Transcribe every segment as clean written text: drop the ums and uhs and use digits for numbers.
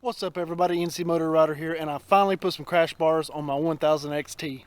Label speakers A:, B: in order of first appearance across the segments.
A: What's up everybody, NCmotoRIDER here, and I finally put some crash bars on my 1000XT.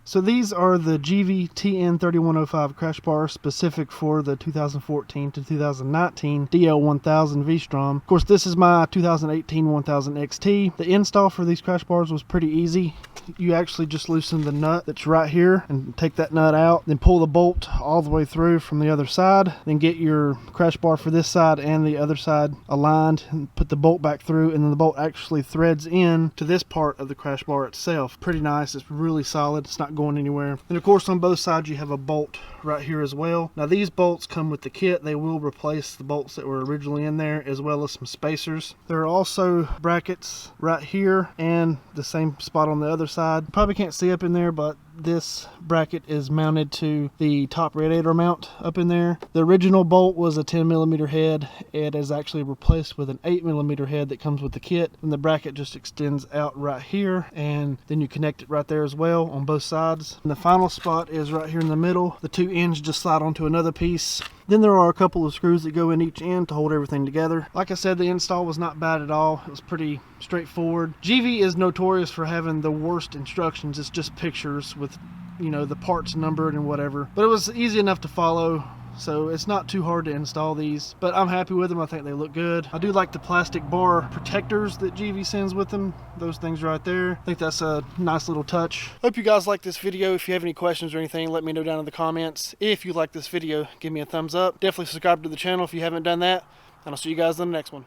A: So these are the GIVI TN3105 crash bars specific for the 2014 to 2019 DL1000 Vstrom. Of course, this is my 2018 1000XT. The install for these crash bars was pretty easy. You actually just loosen the nut that's right here and take that nut out, then pull the bolt all the way through from the other side, then get your crash bar for this side and the other side aligned and put the bolt back through, and then the bolt actually threads in to this part of the crash bar itself. Pretty nice. It's really solid. It's not going anywhere. And of course on both sides you have a bolt right here as well. Now these bolts come with the kit. They will replace the bolts that were originally in there, as well as some spacers. There are also brackets right here and the same spot on the other side. You probably can't see up in there, but this bracket is mounted to the top radiator mount up in there. The original bolt was a 10mm head. It is actually replaced with an 8mm head that comes with the kit, and the bracket just extends out right here, and then you connect it right there as well on both sides. And the final spot is right here in the middle. The two ends just slide onto another piece. Then there are a couple of screws that go in each end to hold everything together. Like I said, the install was not bad at all. It was pretty straightforward. GIVI is notorious for having the worst instructions. It's just pictures with, you know, the parts numbered and whatever. But it was easy enough to follow, so it's not too hard to install these. But I'm happy with them. I think they look good. I do like the plastic bar protectors that GIVI sends with them. Those things right there. I think that's a nice little touch. Hope you guys like this video. If you have any questions or anything, let me know down in the comments. If you like this video, give me a thumbs up. Definitely subscribe to the channel if you haven't done that. And I'll see you guys in the next one.